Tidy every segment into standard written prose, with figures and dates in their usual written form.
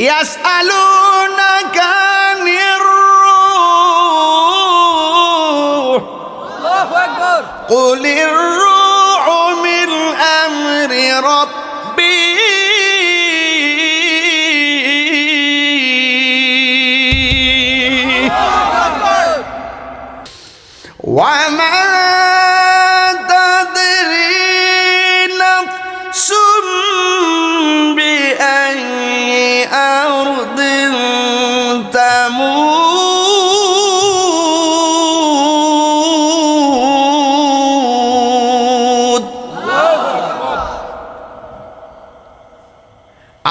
ইয়াসআলুনাকা আনির রূহ আল্লাহু আকবার কুলির রূহু মিন আমরি রাব্বি ওয়া মা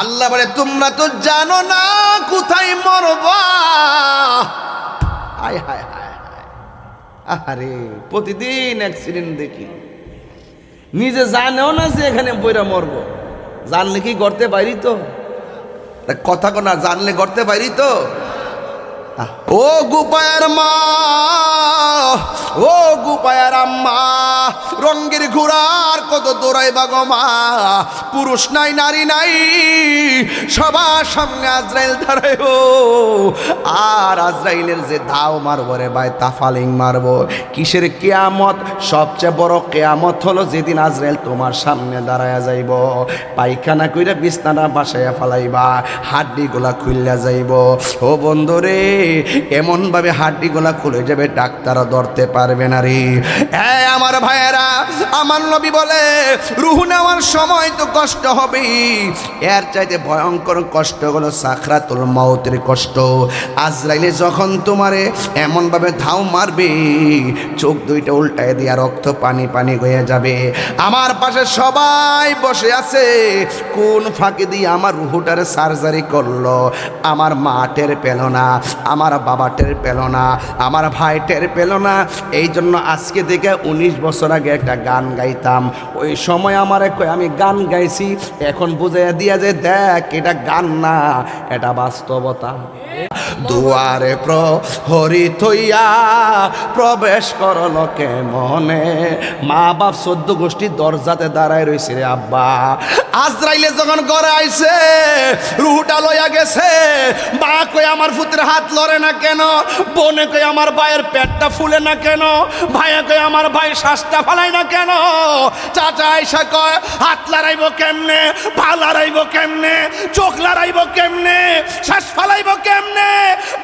আল্লাহ বলে তোমরা তো জানো না কোথায় মরবা। হায় হায় হায় হায়, আরে প্রতিদিন অ্যাক্সিডেন্ট দেখি, নিজে জানেও না যে এখানে বইরা মরবো, জানলে কি করতে পারি তো? কথা কোনা জানলে করতে পারি তো? ও গোপায়ের মা, ও গোপায়ের আম্মা, রঙ্গের ঘোড়ার কত দৌড়াইবা গো মা, পুরুষ নাই নারী নাই, সবার সামনে আজরাইল দাঁড়াইব, আর আজরাইলের যে ধাও মারবো রে ভাই, তাফালিং মারবো। কিসের কিয়ামত? সবচেয়ে বড় কিয়ামত হলো যেদিন আজরাইল তোমার সামনে দাঁড়ায়া যাইব, পায়খানা কইরা বিছানা বাসায়া ফালাইবা, হাড্ডিগুলা খুইলা যাইব। ও বন্ধুরে, এমন ভাবে হাড্ডিগুলা খুলে যাবে ডাক্তারও ধরতে পারবে না রে। হ্যাঁ আমার ভাইয়েরা, আমার নবী বলে রূহ নেওয়ার সময় তো কষ্ট হবে, এর চাইতে ভয়ঙ্কর কষ্ট হলো সাকরাতুল মউতের কষ্ট। আজরাইলে যখন তোমারে এমন ভাবে ধাও মারবে, চোখ দুইটা উল্টায় দিয়া রক্ত পানি পানি হয়ে যাবে। আমার পাশে সবাই বসে আছে, কোন ফাঁকে দিয়ে আমার রূহটারে সার্জারি করলো, আমার মা টের পেল না, আমার বাবা টের পেল না, আমার ভাই টের পেল না। এই জন্য আজকে থেকে 19 বছর আগে একটা গান গাইতাম, ওই সময় আমার আমি গান গাইছি, এখন বুঝাইয়া দিয়া যে দেখ এটা গান না, এটা বাস্তবতা। দুয়ারে প্রহরী থইয়া প্রবেশ করল কে মনে, মা বাপ 14 গোষ্ঠী দরজাতে দাঁড়ায় রয়েছে রে আব্বা। আজরাইলে যখন ঘরে আইছে, রুহটা লইয়া গেছে, মা কই আমার পুত্রের হাত লড়ে না কেন, বোনে কই আমার ভাইয়ের পেটটা ফুলে না কেন, ভাইয়া কই আমার ভাই শ্বাসটা ফালাই না কেন, চাচা আইসা কয় হাত লড়াইব কেমনে, পা লড়াইব কেমনে, চোখ লড়াইব কেমনে, শ্বাস ফালাইব কেমনে,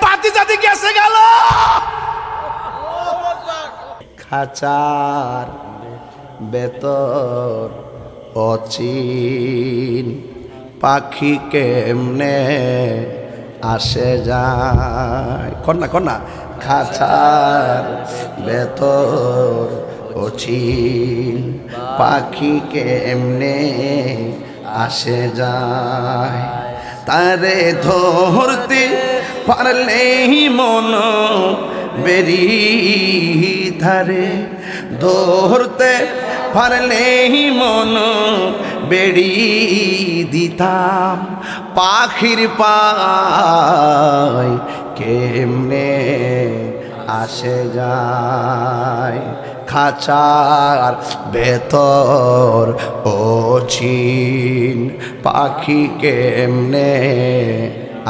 বাতি জাতি গেছে গেল। খাঁচার বেতর অচিন পাখি কেমনে আসে যায়, কন্যা কন্যা, খাঁচার বেতর অচিন পাখি কেমনে আসে যায়, তারে ধরতে পারলেই মন বেরি ধারে, ধরতে পারলেই মন বেড়ি দিতাম, পাখির পায় কেমনে আসে যায়, খাঁচার ভেতর অচিন পাখি কেমনে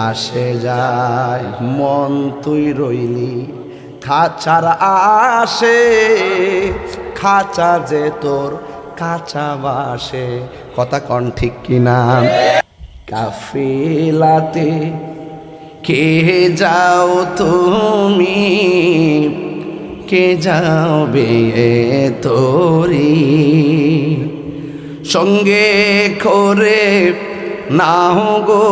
আসে যায়। মন তুই রইলি খাঁচার আসে, খাঁচা যে তোর কাঁচা বাসে, কথা কন ঠিক কিনা? কাফিলাতে কে যাও তুমি, কে যাবে তোরি, সঙ্গে করে নাও গো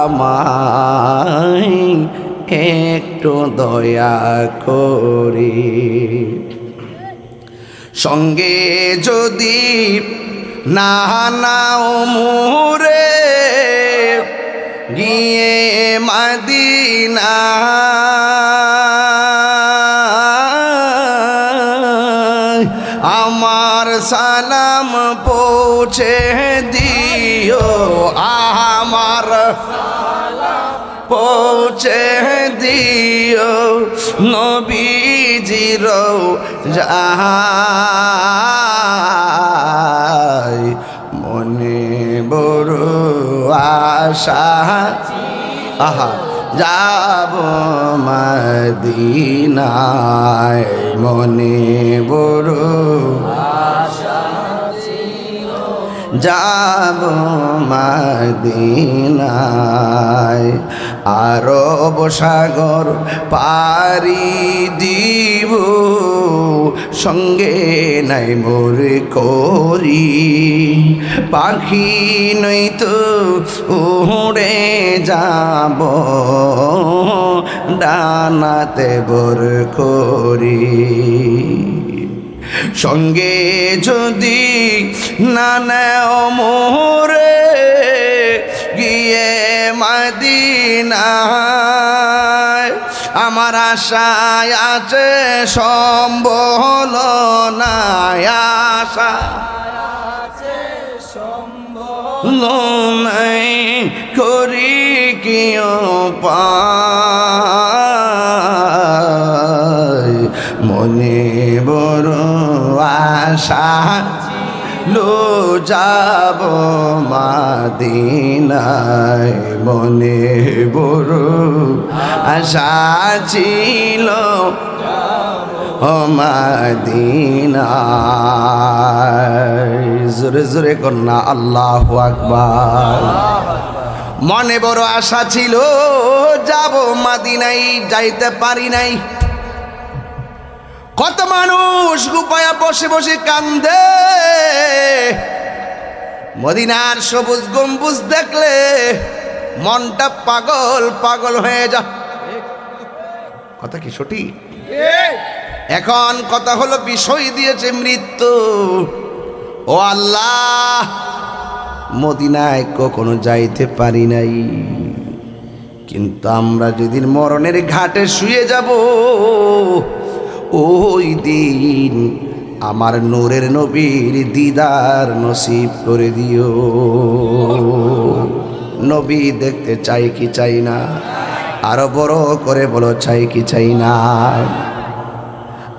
আমায় একটু দয়া করি, সঙ্গে যদি না নাও মোরে গিয়ে মদিনা, আমার সালাম পৌঁছে দিও, আমার পৌঁছে দিও নবীজির যায়, মনে বড় আশা আহা যাব মদিনায় মনে বড় যাব মদিনায় আরব সাগর পারি দিব সঙ্গে নাই মোর করি পাখি নই তো উড়ে যাব ডানাতে বর করি সঙ্গে যদি না নেও মোরে গিয়ে মদিনায় আমার আশায় আছে সম্বল নাই আশা নাই করি কি উপায় মনে বড় আশা লো যাব মদিনায় মনে বড় আশা ছিল ও মদিনায় জোরে জোরে কন্যা আল্লাহু আকবার মনে বড় আশা ছিল যাব মদিনায় যাইতে পারি নাই কত মানুষ গুপায়া বসে বসে কান্দে মদিনার সবুজ গম্বুজ দেখলে মনটা পাগল পাগল হয়ে যায় কথা কি সঠিক এখন কথা হলো বিষয় দিয়েছে মৃত্যু ও আল্লাহ মদিনায় কখনো যাইতে পারি নাই কিন্তু আমরা যেদিন মরণের ঘাটে শুয়ে যাব ওই দিন আমার নূরের নবীর দিদার নসিব করে দিও নবী দেখতে চাই কি চাই না আরো বড় করে বলো চাই কি চাই না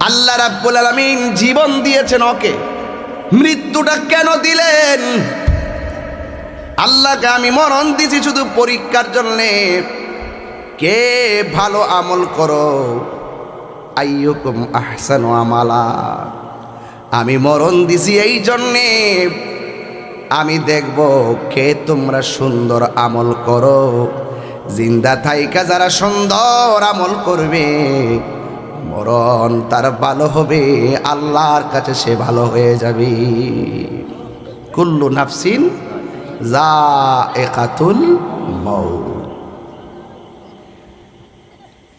আল্লাহ রাব্বুল আলামিন জীবন দিয়েছেন ওকে মৃত্যুটা কেন দিলেন আল্লাহকে আমি মরণ দিছি শুধু পরীক্ষার জন্যে কে ভালো আমল করো আইয়ুকুম আহসানু আমালা আমি মরণ দিছি এই জন্যে আমি দেখব কে তোমরা সুন্দর আমল করো জিন্দা থাইকা যারা সুন্দর আমল করবে মরণ তার ভালো হবে আল্লাহর কাছে সে ভালো হয়ে যাবে কুল্লু নাফসিন যায়েকাতুল মাউত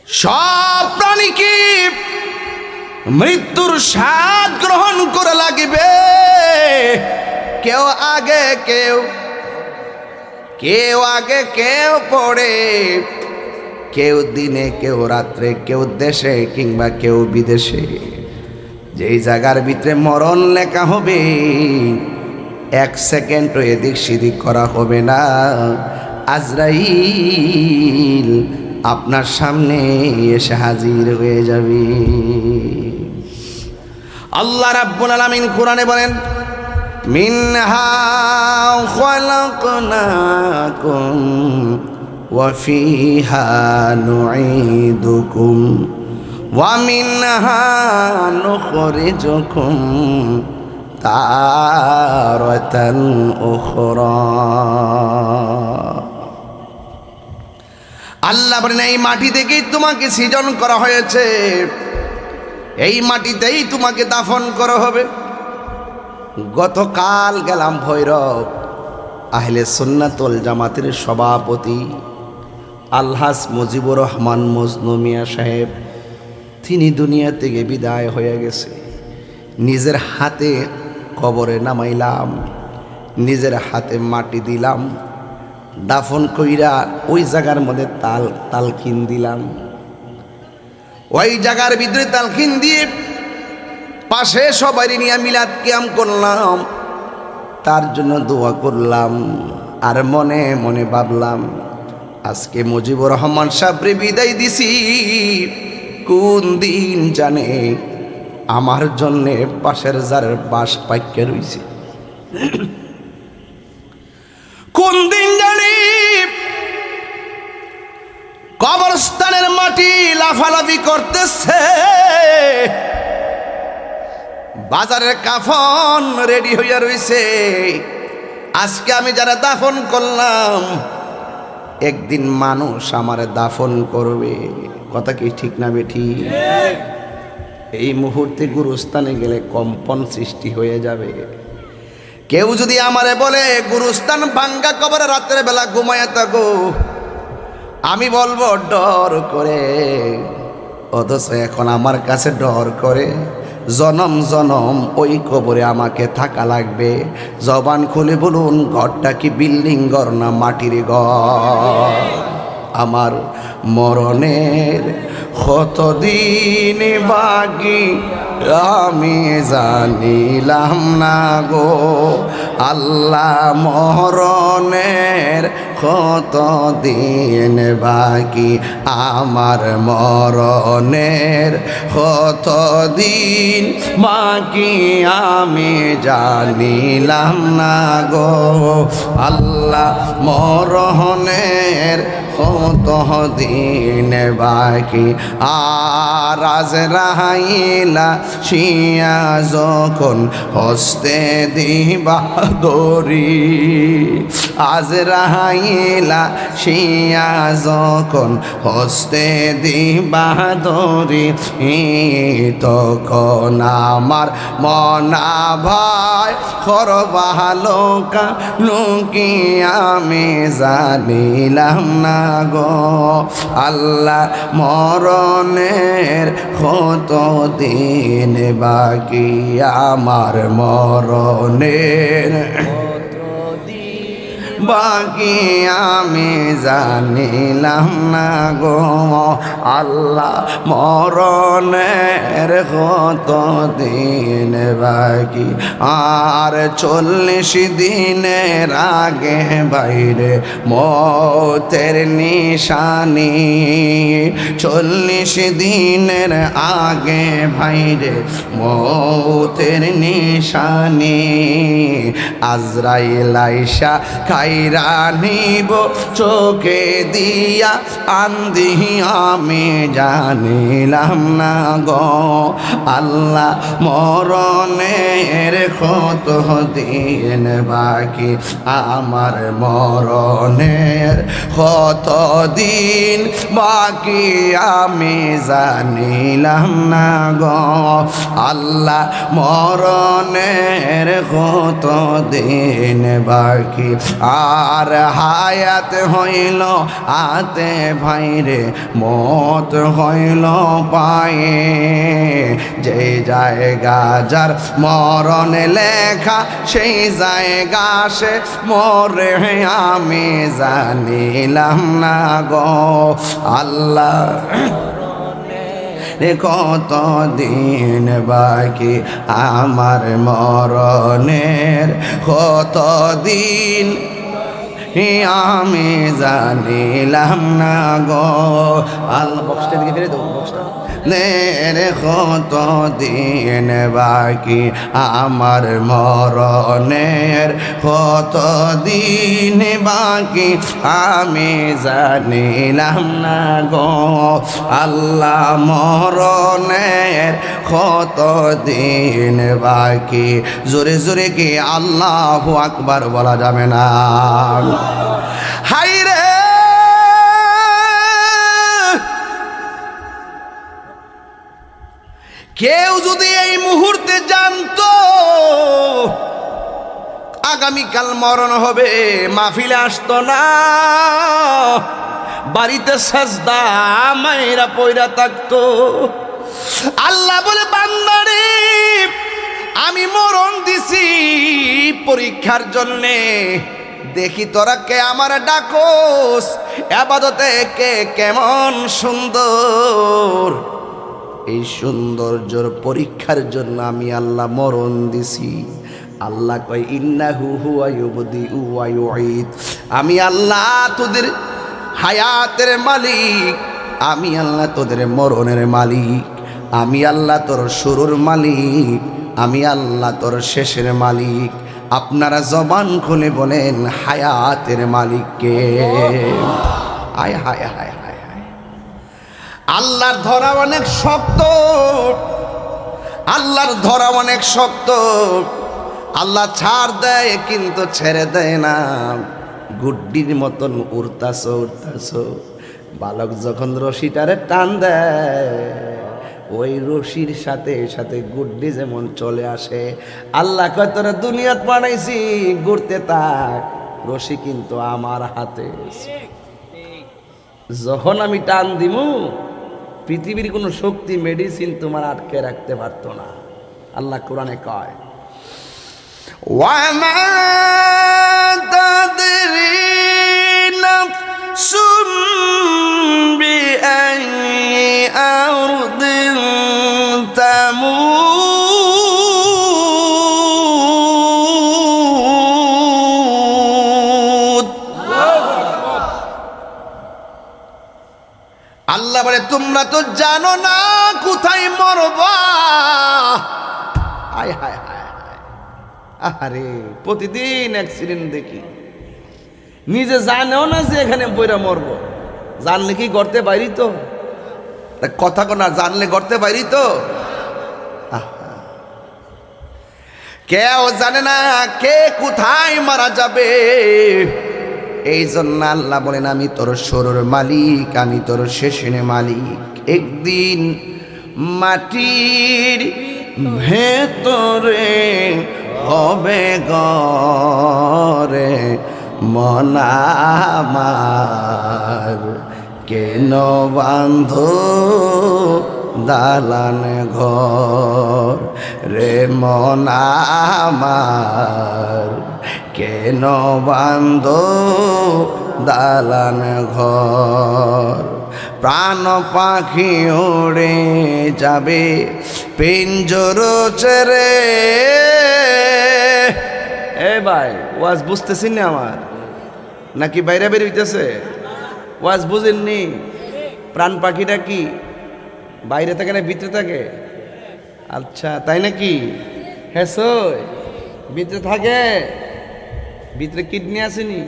সব প্রাণীকে মৃত্যুর স্বাদ গ্রহণ করা লাগবে কেউ আগে কেউ আগে কেউ পড়ে কেউ দিনে কেউ রাত্রে কেউ দেশে কিংবা কেউ বিদেশে যেই জায়গার ভিতরে মরণ লেখা হবে এক সেকেন্ডও এদিক সেদিক করা হবে না আজরাইল আপনার সামনে এসে হাজির হয়ে যাবে আল্লাহ রাব্বুল আলামিন কোরআনে বলেন মিনহা খালাকনাকুম ওয়া ফিহা নুঈদুকুম ওয়া মিনহা নুখরিজুকুম তারাতান উখরা আল্লাহ বলেন এই মাটি থেকেই তোমাকে সৃজন করা হয়েছে এই মাটিতেই তোমাকে দাফন করা হবে গতকাল গেলাম ভৈরব আহলে সুন্নাতুল জামাতের সভাপতি আলহাজ মুজিবুর রহমান মজনু মিয়া সাহেব তিনি দুনিয়া থেকে বিদায় হয়ে গেছে নিজের হাতে কবরে নামাইলাম নিজের হাতে মাটি দিলাম দাফন কইরা ওই জায়গার মধ্যে তালকিন দিলাম ওই জায়গার ভিতরে তালকিন দিয়ে পাশে সবাই নিয়ে মিলাদ কিয়াম করলাম তার জন্য দোয়া করলাম আর মনে মনে ভাবলাম আজকে মুজিবুর রহমান সাহেবরে বিদায় দিছি কোন দিন জানে আমার জন্যে পাশের যার বাস পাইকে রইছে লাফালাফি করতেছে, বাজারের কাফন রেডি হইয়া রইছে। আজকে আমি যারা দাফন করলাম, একদিন মানুষ আমারে দাফন করবে। কথা কি ঠিক না বেঠি? এই মুহূর্তে গুরুস্থানে গেলে কম্পন সৃষ্টি হয়ে যাবে। কেউ যদি আমারে বলে গুরুস্থান ভাঙ্গা কবরে রাতের বেলা ঘুমায় থাকো, আমি বলবো ডর করে। অথচ এখন আমার কাছে ডর করে। জনম জনম ওই কবরে আমাকে থাকা লাগবে। জবান খুলে বলুন, ঘরটা কি বিল্ডিং ঘর না মাটির ঘর? আমার মরণের কতদিন বাকি আমি জানিলাম না গো আল্লাহ, মরণের কতদিন বাকি, আমার মরণের কতদিন বাকি আমি জানিলাম না গো আল্লাহ, মরণের কতদিন বাকি। আর আজরাইলা শিয়া যখন হস্তে দিবা দড়ি, আজরাইলা শিয়া যখন হস্তে দিবা দড়ি, তখন আমার মনা ভাই করবালোকা লুকি আমি জানিলাম না গো আল্লাহ, মরণের কতদিন বাকি, আমার মরণের বাকি আমি জানিলাম না গো আল্লাহ, মরণের কতদিন বাকি। আর 40 দিনের আগে বাইরে মতের নিশানি, 40 দিনের আগে বাইরে মতের নিশানি, আজরাইল আইসা খাইরা নিব চোখে দিয়া আন্দি আমি জানিলাম না গো আল্লাহ, মরণের কতদিন বাকি, আমার মরণের কতদিন বাকি আমি জানিলাম না গো আল্লাহ, মরণের কতদিন বাকি। আর হায়াত হইল আতে ভাইরে, মত হইল পায়ে, যে জায়গা যার মরণ লেখা সেই জায়গা সে মরে আমি জানিলাম না গো আল্লাহ, কতদিন বাকি, আমার মরণের কতদিন আমি জানিলাম না গো আল্লাহ। বক্সটা দিকে ফিরে দেবো, বক্সটা রে কতদিন বাকি, আমার মরণের কতদিন বাকি আমি জানিলাম না গো আল্লাহ, মরণের কতদিন বাকি। জোরে জোরে কি আল্লাহু আকবার বলা যাবে না? হাই রে কেউ যদি এই মুহূর্তে জানতো আগামীকাল মরণ হবে, মাহফিলে আসতো না, বাড়িতে সাজদা মায়েরা পয়রা থাকতো। আল্লাহ বলে, বান্দারে আমি মরণ দিছি পরীক্ষার জন্যে, দেখি তোরা কে আমার ডাকোস, ইবাদতে কে কেমন সুন্দর। এই সৌন্দর্যর পরীক্ষার জন্য আমি আল্লাহ মরণ দিছি। আল্লাহ কয়, ইন্নাহু হুয়া ইউবদিউ ওয়া ইউঈদ, আমি আল্লাহ তোদের হায়াতের মালিক, আমি আল্লাহ তোদের মরণের মালিক, আমি আল্লাহ তোর শুরুর মালিক, আমি আল্লাহ তোর শেষের মালিক। আপনারা জবান খুলে বলেন, হায়াতের মালিককে। আয় হায় হায় হায় হায়, আল্লাহর ধরা অনেক শক্ত, আল্লাহর ধরা অনেক শক্ত। আল্লাহ ছাড় দেয় কিন্তু ছেড়ে দেয় না। গুড্ডির মতন উড়তাছো উড়তাছো, বালক যখন রশিটারে টান দেয় ওই রশির সাথে সাথে গুড্ডি যেমন চলে আসে। আল্লাহ কয় তোরা দুনিয়াত বানাইছি, ঘুরতে থাক, রশি কিন্তু আমার হাতে। যখন আমি টান দিমু পৃথিবীর কোনো শক্তি মেডিসিন তোমার আটকে রাখতে পারতো না। আল্লাহ কোরআনে কয় ওয়ামা তাদরি নাফসুম বিআইয়ি আরদিন তামুত। আল্লাহ বলে তোমরা তো জানো না কোথায় মরবা। হায় হায় হায় হায়, আরে প্রতিদিন অ্যাক্সিডেন্ট দেখি, নিজে জানেও না যে এখানে বইরা মরবো। জানলে কি গর্তে বাইরি তো? কথা কোনা জানলে গর্তে বাইরি তো? কেউ জানে না কে কোথায় মারা যাবে। এই জন্য আল্লাহ বলেন আমি তোর শুরুর মালিক, আমি তোর শেষের মালিক। একদিন মাটির ভেতরে হবে ঘরে মন আমার, কেন বান্ধ দালান ঘর রে মন আমার, কেন বান্ধ দালান ঘর। প্রাণ পাখি উড়ে যাবে পিঞ্জর ছেড়ে। এ ভাই ওয়াজ বুঝতেছি না আমার, নাকি বাইরে বের হইতেছে? ওয়াজ বুঝেননি? প্রাণ পাখিটা কি বাইরে থাকে না ভিতরে থাকে? আচ্ছা তাই নাকি? হ্যাঁ সই ভিতরে থাকে। ভিতরে কিডনি আসেনি,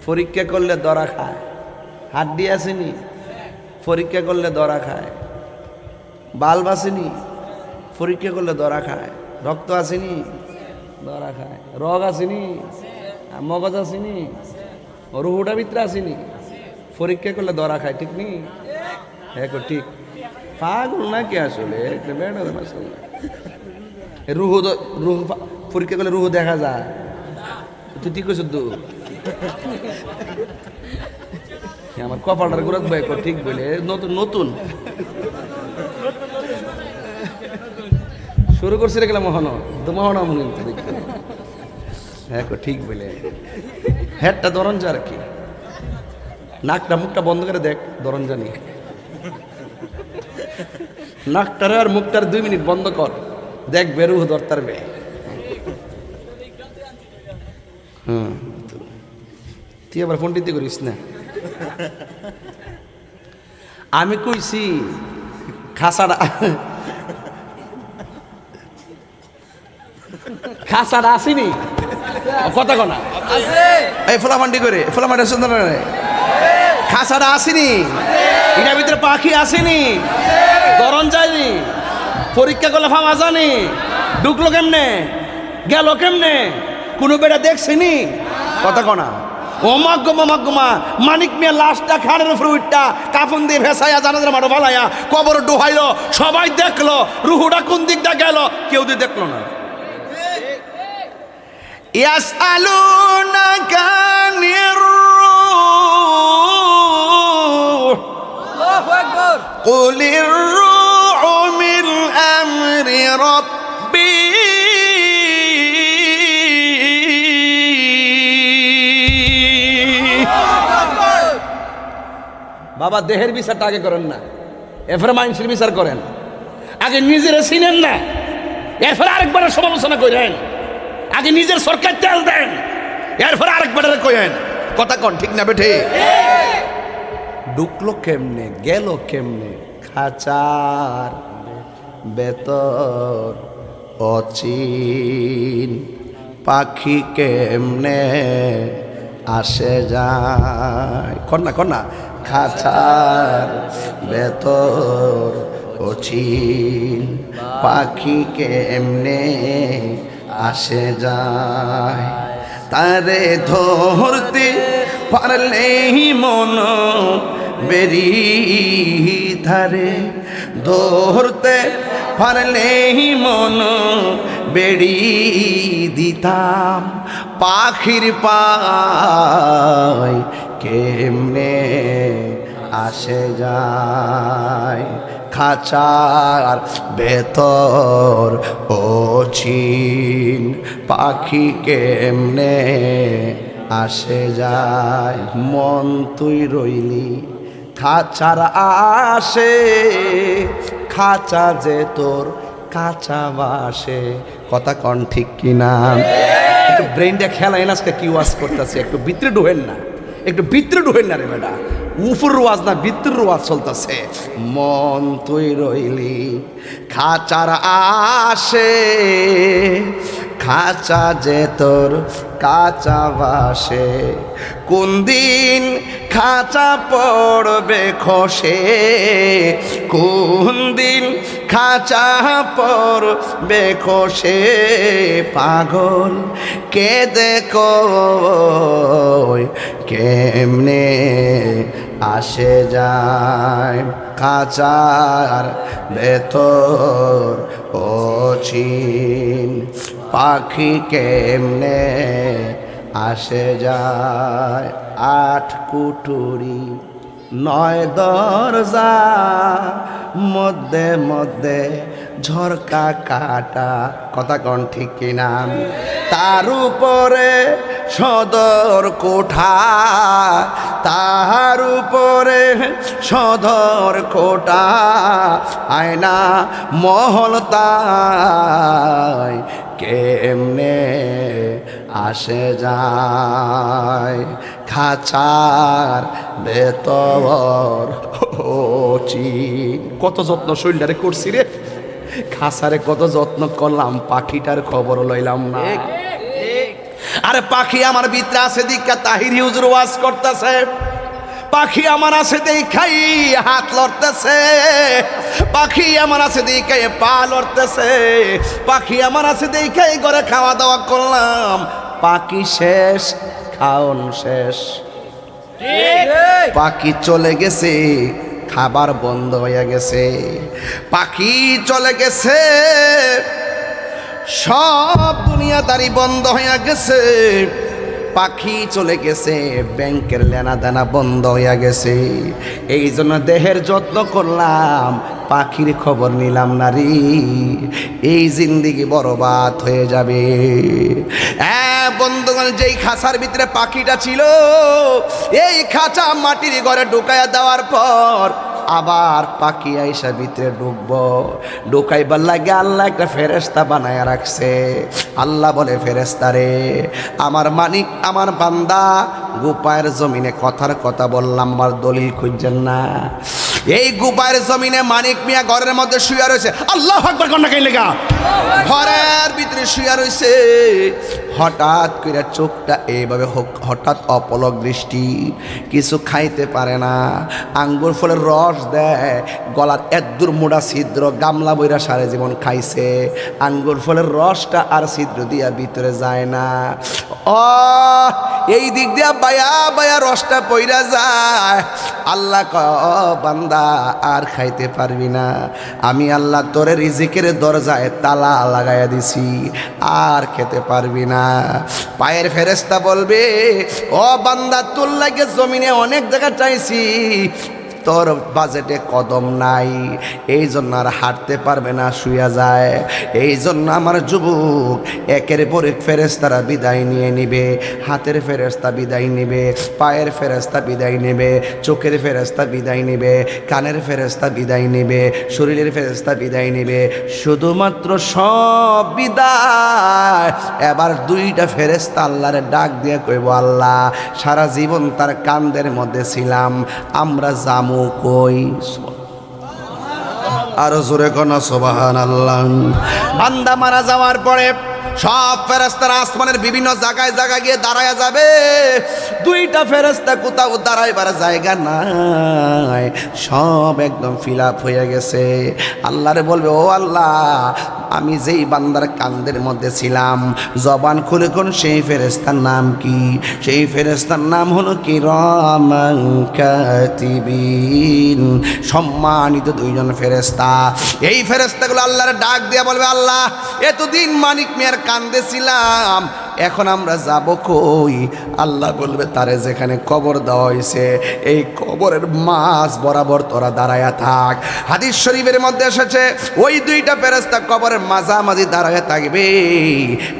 পরীক্ষা করলে ধরা খায়। হাড্ডি আসেনি, পরীক্ষা করলে ধরা খায়। বাল্ব আসেনি, পরীক্ষা করলে ধরা খায়। রক্ত আসেনি, ধরা খায়। রগ আসেনি, মগজ আসেনি, রুহুটা ভিতরে আসেনি, পরীক্ষা করলে ধরা খায়। ঠিক নি? হ্যাঁ ঠিক। পাগল নাকি আসলে? রুহু রুহু পরীক্ষা করলে রুহু দেখা যায়। তুই ঠিক করছ তো? আমার কপালটার গুড়াত ভাই ঠিক বলে নতুন নতুন শুরু করছি রে গেলাম মহানো তো মহানা মনে দেখতে। হ্যাঁ ঠিক বলে হ্যাটটা ধরন যা আর কি, নাকটা মুখটা বন্ধ করে দেখ ধরন জানি। নাকটারে আর মুখটার 2 মিনিট বন্ধ কর, দেখ বেরু দরতার বে। তুই আবার ফোন টিতে করিস না। আমি কইছি খাসাটা খাসাটা আসেনি কথা কনা এই ফোলামান্ডি করে ফোলামান্ডি সুন্দর খাসাটা আসেনি, এটার ভিতরে পাখি আসেনি, ধরন যায়নি, পরীক্ষা করলে ফামা জানি, ঢুকলো কেমনে গেল কেমনে কোনো বেটা দেখছিনি কথা কনা। ও মাগমা মানিক মিয়া লাশটা খাড়ের উপর উঠটা কাফন দিয়ে ভেসাইয়া জানাজার মাঠে ভালাইয়া কবর ডুহাইলো, সবাই দেখলো রুহুটা কোন দিকটা গেল, কেউ দিয়ে দেখলো না। ইয়াসআলুনাকা আনির রূহ, আল্লাহু আকবার, কুলির রূহু মিন আমরি রাব্বি। বাবা দেহের বিচারটা আগে করেন না, এরপরে মানুষের বিচার করেন। আগে নিজেরা চিনেন না, এরপরে আরেকবারের সমালোচনা করেন। আগে নিজের সরকার তেল দেন, এরপরে আরেকবারের করেন। কথা কন ঠিক না বেঠে? ঢুকলো কেমনে গেল কেমনে খাঁচার বেতর অচিন, পাখি কেমনে আসে যায়। কন্যা কন্যা খাঁচার ভেতর অচিন পাখি কেমনে আসে যায়, তারে ধরতে পারলেই মন বেরি ধারে, ধরতে পারলেই মন বেড়ি দিতাম পাখির পায় কেমনে আসে যায়, খাঁচার ভেতর অচিন পাখি কেমনে আসে যায়। মন তুই রইলি খাঁচার আসে, খাঁচা যে তোর কাঁচা বাসে। কথা কন ঠিক কিনা? একটু ব্রেনটা খেলাই না, আজকে কি ওয়াজ করতেছে, একটু ভিতরে ঢোহেন না, একটু ভিতরে ঢোহেন না রে বেটা, উপর ওয়াজ না ভিতর ওয়াজ চলতেছে। মন তুই রইলি খাঁচার আসে, খাঁচা যে তোর কাঁচা বাসে, কোন দিন খাঁচা পড়বে খসে, কোন দিন খাঁচা পড়বে খসে, পাগল কে দেখো কেমনে আসে যায়, খাঁচার ভেতর অচিন পাখি কেমনে আসে যায়। 8 কুঠুরি 9 দরজা, মধ্যে মধ্যে ঝরকা কাটা। কথা কন ঠিক কিনা? তার উপরে সদর কোঠা, তাহার উপরে সদর কোঠা, আয়না মহল তাই কেমনে আসে যায়, খাঁচার ভেতর অচিন। কত যত্ন শৈলটারে করছি রে, খাঁচারে কত যত্ন করলাম, পাখিটার খবর লইলাম না। আরে পাখি আমার ভিতরে আছে দিকা তাহিরি হুজুর ওয়াজ করতেছে, পাখি আমার আছে দেখাই হাত লড়তেছে, পাখি আমার আছে দেখাই পা লড়তেছে, পাখি আমার আছে দেখাই ঘরে খাওয়া দাওয়া করলাম, পাখি শেষ খাওন শেষ, পাখি চলে গেছে খাবার বন্ধ হয়ে গেছে, পাখি চলে গেছে সব দুনিয়াদারি বন্ধ হয়ে গেছে, পাখি চলে গেছে ব্যাংকের লেনা দেনা বন্ধ হয়ে গেছে। এই জন্য দেহের যত্ন করলাম, পাখির খবর নিলাম না রে, এই জিন্দিগি বরবাদ হয়ে যাবে। বন্ধুগণ, যেই খাঁচার ভিতরে পাখিটা ছিল, এই খাঁচা মাটির ঘরে ঢুকাইয়া দেওয়ার পর আবার পাখি আইসা ভিতরে ঢুকবো, ঢুকাইবার লাগে আল্লাহ একটা ফেরেশতা বানায়া রাখছে। আল্লাহ বলে, ফেরেশতা রে, আমার মানিক আমার বান্দা গোপায়ের জমিনে কথার কথা বললাম, আমার দলিল খুঁজছেন না। এই গোপায়ের জমিনে মানিক মিয়া ঘরের মধ্যে শুয়ে রয়েছে, আল্লাহু আকবার কন্যা কে লেগা ঘরের ভিতরে শুয়ে রয়েছে। হঠাৎ করে চোখটা এইভাবে হঠাৎ অপলক দৃষ্টি, কিছু খাইতে পারে না, আঙ্গুর ফলের রস দেয়, গলার এদ্দুর মোড়া ছিদ্র, গামলা বইরা সারা জীবন খাইছে, আঙ্গুর ফলের রসটা আর ছিদ্র দিয়া ভিতরে যায় না। এই দিক দিয়া বায়া বায়া রসটা পইরা যায়। আল্লাহ বান্দা আর খাইতে পারবি না, আমি আল্লাহ তোরে রিজিকের দরজায় তালা লাগাইয়া দিছি, আর খেতে পারবি না। পায়ের ফেরেশতা বলবে, ও বান্দা তোর লাগে জমিনে অনেক জায়গা চাইছি, তোর বাজেটে কদম নাই, এই জন্য আর হাঁটতে পারবে না, শুয়ে যায়। এই জন্য আমার যুবক একের পর এক ফেরেশতারা বিদায় নিয়ে নিবে, হাতের ফেরেশতা বিদায় নিবে, পায়ের ফেরেশতা বিদায় নেবে, চোখের ফেরেশতা বিদায় নেবে, কানের ফেরেশতা বিদায় নেবে, শরীরের ফেরেশতা বিদায় নেবে, শুধুমাত্র সব বিদায়। এবার দুইটা ফেরেশতা আল্লাহরে ডাক দিয়ে কইব, আল্লাহ সারা জীবন তার কান্দের মধ্যে ছিলাম, আমরা জামু কই। আরো জোরে কোন সুবহানাল্লাহ। বান্দা মারা যাওয়ার পরে সব ফেরেশতারা আসমানের বিভিন্ন জায়গায় জায়গায় গিয়ে দাঁড়ায়া যাবে। দুইটা ফেরেশতা কোথাও দাঁড়াইবার জায়গা নাই, সব একদম ফিল আপ হয়ে গেছে। আল্লাহরে বলবে, ও আল্লাহ, আমি যেই বান্দার কান্দের মধ্যে ছিলাম, জবান খুলে কোন সেই ফেরেশতার নাম কি? সেই ফেরেশতার নাম হলো কিরামান কাতিবিন, সম্মানিত দুইজন ফেরেশতা। এই ফেরেশতাগুলো আল্লাহর ডাক দিয়া বলবে, আল্লাহ, এতদিন মানিক মিয়ার কান্দে ছিলাম, এখন আমরা যাব কই? আল্লাহ বলবে, তারে যেখানে কবর দেওয়া হয়েছে এই কবরের মাঝ বরাবর তোরা দাঁড়ায়া থাক। হাদিস শরীফের মধ্যে এসেছে, ওই দুইটা ফেরেশতা কবরের মাঝামাঝি দাঁড়ায়া থাকবে,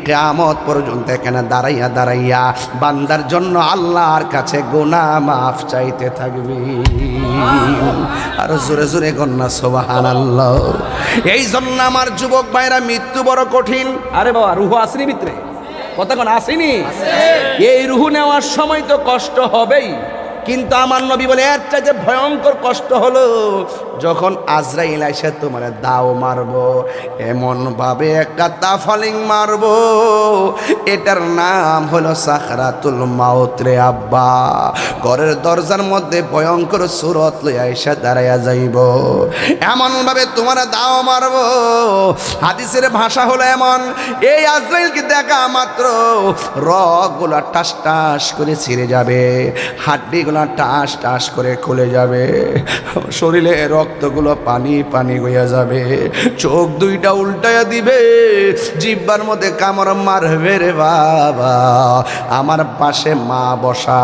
কিয়ামত পর্যন্ত এখানে দাঁড়াইয়া দাঁড়াইয়া বান্দার জন্য আল্লাহর কাছে গুনাহ মাফ চাইতে থাকবে। আর জোরে জোরে কন্যা সুবহানাল্লাহ। এই জন্য আমার যুবক ভাইরা, মৃত্যু বড় কঠিন। আরে বাবা, রুহ আসেনি ভিতরে, কথা কোন আসেনি? এই রুহ নেওয়ার সময় তো কষ্ট হবেই, কিন্তু আমার নবী বলে এর চাইতে ভয়ঙ্কর কষ্ট হলো যখন আজরাইল এসে তোমার দাও মারবো, এমন ভাবে একটা তাফালিং মারবো, এটার নাম হলো সাকরাতুল মাউত রে আব্বা। ঘরের দরজার মধ্যে ভয়ঙ্কর সুরত লইয়া এসে দাঁড়াইয়া যাইব, এমন ভাবে তোমার দাও মারবো। হাদিসের ভাষা হলো এমন, এই আজরাইলকে দেখা মাত্র রগগুলা টাস টাস করে ছিঁড়ে যাবে, হাড্ডিগুলো টাস টাস করে খুলে যাবে, শরীরে রক্তগুলো পানি পানি হইয়া যাবে, চোখ দুইটা উল্টাইয়া দিবে, জিহ্বার মধ্যে কামড় মারবে রে বাবা। আমার পাশে মা বসা,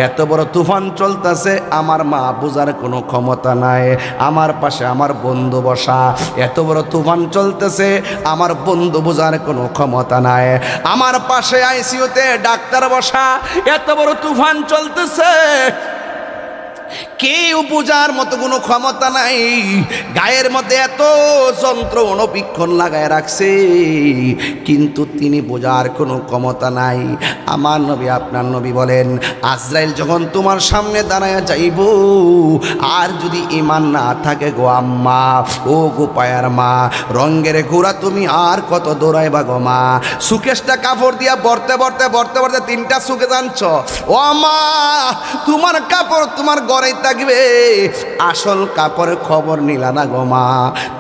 এত বড় তুফান চলতেছে, আমার মা বুঝার কোনো ক্ষমতা নাই। আমার পাশে আমার বন্ধু বসা, এত বড় তুফান চলতেছে, আমার বন্ধু বুঝার কোনো ক্ষমতা নাই। আমার পাশে আইসিইউতে ডাক্তার বসা, এত বড় তুফান চলতেছে, কেউ বোঝার মতো কোনো ক্ষমতা নাই। গায়ের মধ্যে এত যন্ত্র অনুবীক্ষণ লাগায় রাখছে, কিন্তু তিনি বোঝার কোনো ক্ষমতা নাই। আমার নবী, আপনার নবী বলেন, আজরাইল যখন তোমার সামনে দাঁড়ায় যাইব, আর যদি ঈমান না থাকে গো আম্মা, ও গো পায়ার মা, রঙ্গের ঘোড়া তুমি আর কত দৌড়াইবা গো মা? সুকেশটা কাপড় দিয়া বর্তে বর্তে বর্তে বর্তে 3টা সুকে জানছ, ও মা, তোমার কাপড় তোমার ঘরেই থাকবে, আসল কাপড়ের খবর নিলা না গো মা।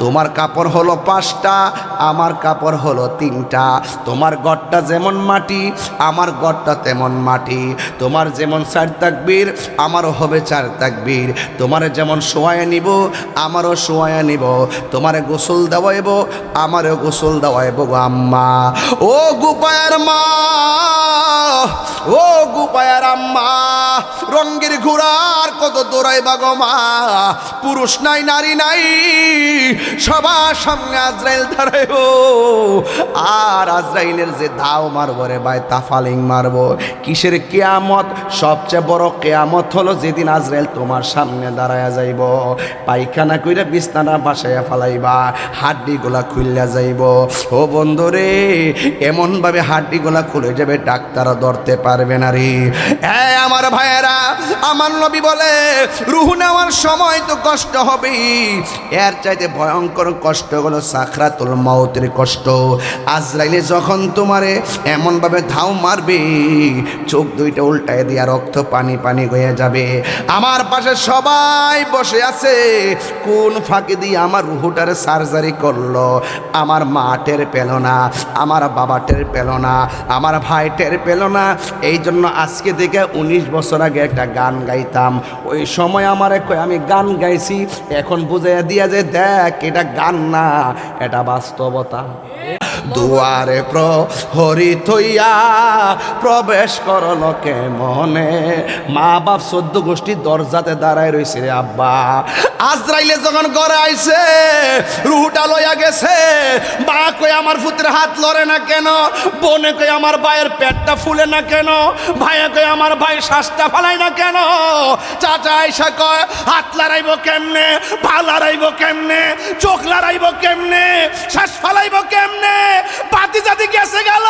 তোমার কাপড় হলো 5টা, আমার কাপড় হলো 3টা। তোমার ঘরটা যেমন মাটি, আমার ঘরটা তেমন মাটি। তোমার যেমন 4 তাকবীর, আমারও হবে 4 তাকবীর। তোমার যেমন শোয়ায় নিব, আমারও শোয়ায় নিব। তোমার গোসল দেওয়াইব, আমারও গোসল দেওয়াইব গো আম্মা। ও গোপায়ের মা, ও গোপায়ের আম্মা, রঙ্গের ঘোড়ার কত দৌড়াইবা গো মা? পুরুষ নাই, নারী নাই, সবার সামনে আজরাইল দাঁড়াইব, আর আজরাইলের যে দাও মারবো রে ভাই, তাফালিং মারবো। কিসের কিয়ামত? সবচেয়ে বড় কিয়ামত হলো যেদিন আজরাইল তোমার সামনে দাঁড়ায়া যাইব, পায়খানা কইরা বিছানা বাসায়া ফালাইবা, হাড্ডিগুলা খুইলা যাইব। ও বন্ধুরে, এমন ভাবে হাড্ডিগুলা খুলে যাবে, ডাক্তারও ধরতে পারবে না রে। হ্যাঁ আমার ভাইয়েরা, আমার নবী বলে, রুহ নেওয়ার সময় তো কষ্ট হবেই, এর চাইতে ভয়ঙ্কর কষ্ট হলো সাকরাতুল মাউতের কষ্ট। আজরাইলে যখন তোমারে এমনভাবে ধাও মারবে, চোখ দুইটা উল্টায় দিয়া রক্ত পানি পানি হয়ে যাবে। আমার পাশে সবাই বসে আছে, কোন ফাঁকে দিয়ে আমার রুহটারে সার্জারি করলো, আমার মা টের পেল না, আমার বাবা টের পেল না, আমার ভাই টের পেল না। এই জন্য আজকে থেকে 19 বছর আগে একটা গান গাইতাম, ওই সময় আমার আমি গান গাইছি, এখন বুঝাইয়া দিয়া যে দেখ, এটা গান না, এটা বাস্তবতা। দুয়ারে প্রহরী থইয়া প্রবেশ করল কে মনে, মা বাপ 14 গোষ্ঠী দরজাতে দাঁড়ায় রয়েছে রে আব্বা। আজরাইলে যখন ঘরে আইছে, রুহটা লইয়া গেছে, মা কই আমার পুত্রের হাত লড়ে না কেন, বোনে কই আমার ভাইয়ের পেটটা ফুলে না কেন, ভাইয়া কই আমার ভাই শ্বাসটা ফালায় না কেন, চাচা আইসা কয় হাত লড়াইব কেমনে, পা লড়াইব কেমনে, চোখ লড়াইব কেমনে, শ্বাস ফালাইব কেমনে, বাতি জাতি গেছে গেল,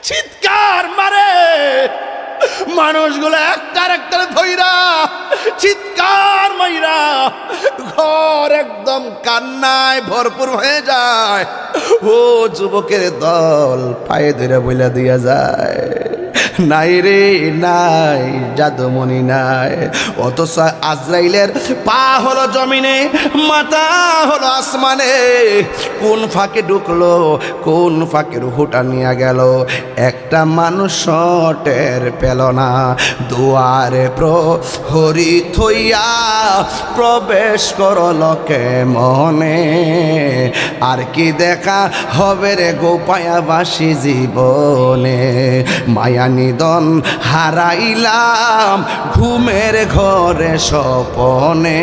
চিৎকার মারে। মানুষগুলো একটার ধইরা চিৎকার মাইরা ঘর একদম কান্নায় ভরপুর হয়ে যায়। ও যুবকের দল পায়ে ধরে বইলা দিয়া যায়, নাই রে নাই, জাদুমণি নাই। অথচ আজরাইলের পা হলো জমিনে, মাথা হলো আসমানে। কোন ফাঁকে ঢুকলো, কোন ফাঁকে রুহুটা নিয়ে গেল, একটা মানুষ টের পেল না। দুয়ারে প্রহরী থইয়া প্রবেশ করল মনে, আর কি দেখা হবে রে গোপায়াবাসী জীবনে। মায়া নিদন হারাইলাম ঘুমের ঘরে স্বপনে,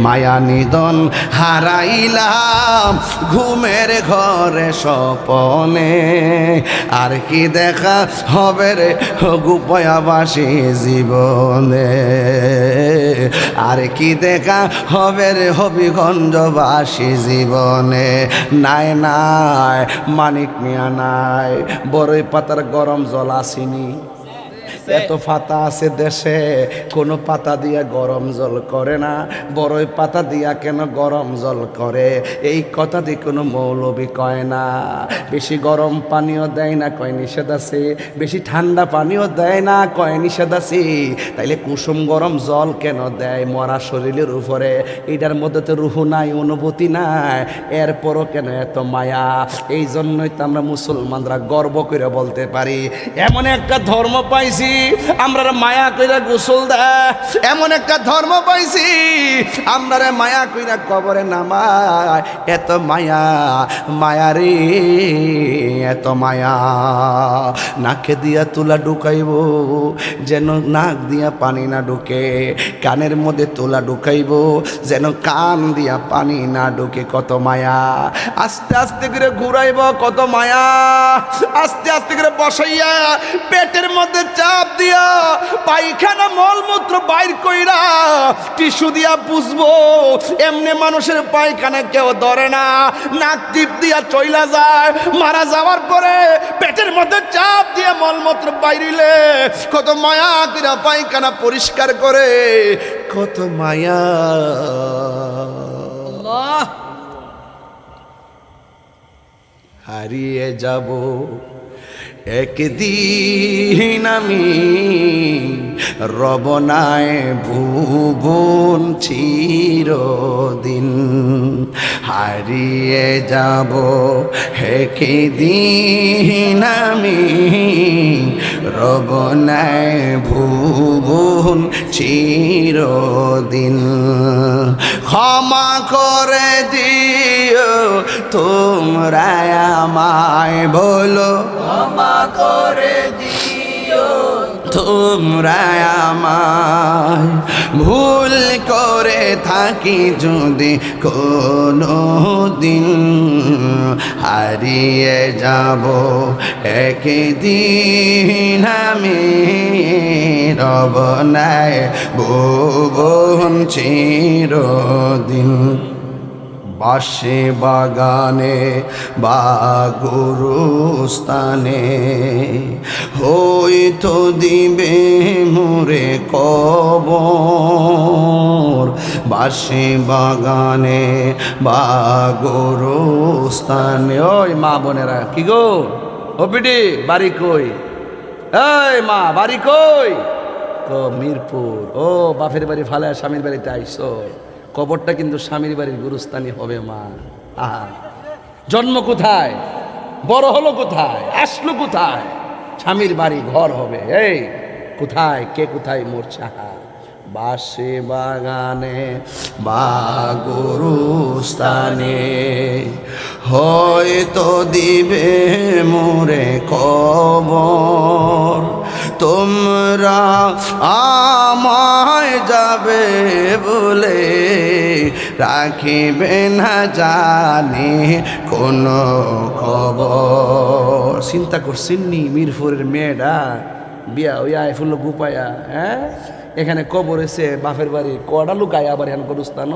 মায়া নিদন হারাইলাম ঘুমের ঘরে স্বপনে। আর কি দেখা হবে রে গোপায়াবাসী জীবনে, আর কি দেখা হবে রে হবিগঞ্জবাসী জীবনে। নাই নাই মানিক মিয়া নাই, বড়ই পাতার গরম জল আসেনি। এত পাতা আছে দেশে, কোনো পাতা দিয়া গরম জল করে না, বড়ই পাতা দিয়া কেন গরম জল করে? এই কথা দিয়ে কোনো মৌলবি কয় না। বেশি গরম পানিও দেয় না, কয় নিষেধ আছে। বেশি ঠান্ডা পানিও দেয় না, কয় নিষেধ আছে। তাইলে কুসুম গরম জল কেন দেয় মরা শরীরের উপরে? এটার মধ্যে তো রুহু নাই, অনুভূতি নাই, এরপরও কেন এত মায়া? এই জন্যই তো আমরা মুসলমানরা গর্ব করে বলতে পারি এমন একটা ধর্ম পাইছি আমরা মায়া কইরা গোসল দেয়, এমন একটা ধর্ম পাইছি আমরা মায়া কইরা কবরে নামায়। এত মায়া, মায়া রে এত মায়া। নাকে দিয়া তুলা ঢুকাইব যেন নাক দিয়া পানি না ঢুকে, কানের মধ্যে তুলা ঢুকাইব যেন কান দিয়া পানি না ঢুকে। কত মায়া। আস্তে আস্তে করে ঘুরাইব, কত মায়া। আস্তে আস্তে করে বসাইয়া পেটের মধ্যে চাপ দিয়া পায়খানা মলমূত্র বাইর কইরা টিস্যু দিয়া বুঝবো। এমনি মানুষের পায়খানা কেউ ধরে না, নাক টিপ দিয়া চইলা যায়। মারা যাওয়ার পরে পেটের মধ্যে চাপ দিয়ে মলমূত্র বাইরিলে কত মায়া কইরা পায়খানা পরিষ্কার করে। কত মায়া। হারিয়ে যাব একদিন আমি, রবনায় ভুবন চিরদিন। হারিয়ে যাব একদিন আমি, রবনায় ভুবন চিরদিন। ক্ষমা করে দিও তোমরা আমায়, বলো ক্ষমা করে দিও তোমরা আমায়। ভুল করে থাকি যদি কোনো দিন, হারিয়ে যাব একদিন আমি, রবনায় ভুবন চিরদিন। বাসে বাগানে বা গুরুস্থানে হয়তো দিবে মোরে কবর। বাসে বাগানে বা গুরুস্থানে। ওই মা বোনেরা, কি গো ও পিটি বাড়ি কই? এই মা বাড়ি কই? তো মিরপুর। ও বাপের বাড়ি ফালে স্বামীর বাড়িতে আইসো। কবরটা কিন্তু স্বামীর বাড়ির গুরুস্থানী হবে মা। আহা, জন্ম কোথায়, বড় হলো কোথায়, আসলো কোথায়? স্বামীর বাড়ি ঘর হবে। এই কোথায়, কে কোথায় মরছে? আহা, বাসে বাগানে বা গুরুস্থানে হয়তো দিবে মোরে কবর। তোমরা আমায় যাবে বলে রাখিবে না জানি কোনো খবর। চিন্তা করছেননি মিরপুরের মেয়েটা বিয়া হইয়া ফুল গুপায়া, হ্যাঁ এখানে কবর এসে বাপের বাড়ি কড়া লুকায় আবার এখন গরুস্থান।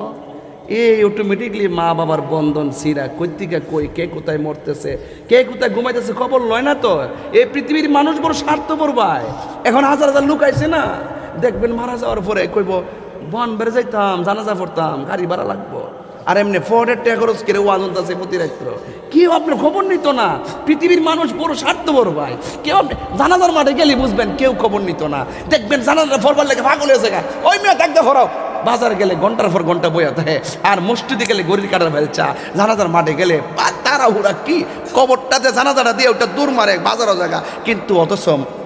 এই অটোমেটিকলি মা বাবার বন্ধন সিরা কৈতিকা কই কে কোথায় মরতেছে কে কোথায় ঘুমাইতেছে খবর লয় না তো। এই পৃথিবীর মানুষ বড় স্বার্থপর ভাই। এখন হাজার হাজার লোক আইছে না, দেখবেন মারা যাওয়ার পরে কইব বন বেড়ে যাইতাম, জানাজা পড়তাম, গাড়ি ভাড়া লাগবো, আর এমনি 400 টাকা খরচ করে ওয়াজন আছে প্রতি রাত্র। কেউ আপনার খবর নিত না। পৃথিবীর মানুষ বড় স্বার্থপর ভাই। কেউ আপনি জানাজার মাঠে গেলে বুঝবেন কেউ খবর নিত না। দেখবেন জানাজা ফরবার লেগে পাগল হয়েছে গা, ওই মেয়ে দেখতে ফরাও। বাজার গেলে ঘন্টার পর ঘন্টা বইয়া থাকে, আর মসজিদে গেলে গরির কাটার ফেলছা, জানাজার মাঠে গেলে তাড়াহুড়া কি কবরটাতে জানাজাটা দিয়ে ওটা দূর মারে বাজারও জায়গা, কিন্তু অথচ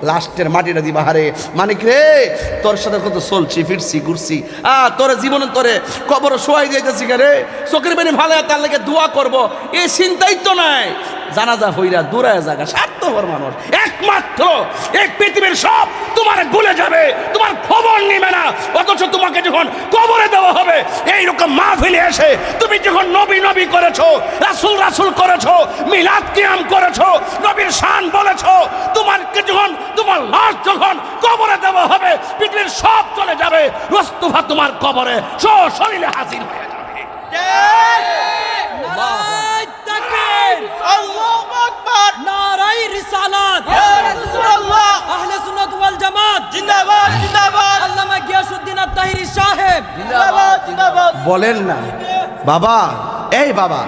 লাস্টের মাটিটা দিবা হারে মানিক রে তোর সাথে কত চলছি ফিরছি ঘুরছি, তোর জীবনে তোরে কবর শোয়াই যাইতেছি রে, চোখের বেনি ভালো তার লেগে দোয়া করবো, এই চিন্তাই তো নাই। জানাজা হইরা দূরায় জায়গা স্বার্থপর মানুষ। একমাত্র এই পৃথিবীর সব তোমার ভুলে যাবে, তোমার খবর নিবে না, অথচ তোমাকে যখন কবরে দেওয়া হবে এইরকম মাহফিলে এসে তুমি যখন নবী নবী করেছো, রাসূল রাসূল করেছো, মিলাদ কিয়াম করেছো, নবীর শান বলেছো, তোমাকে যখন তোমার লাশ যখন কবরে দেওয়া হবে পৃথিবীর সব চলে যাবে, রস্তুফা তোমার কবরে সশরীরে হাজির হয়ে যাবে। আল্লাহু আকবার, নারায়ে রিসালাত, ইয়া রাসূলুল্লাহ, আহলে সুন্নাত ওয়াল জামাত জিন্দাবাদ জিন্দাবাদ, আল্লামা গিয়াসউদ্দিন আত-তাহিরি সাহেব জিন্দাবাদ জিন্দাবাদ। বলেন না বাবা, এই বাবা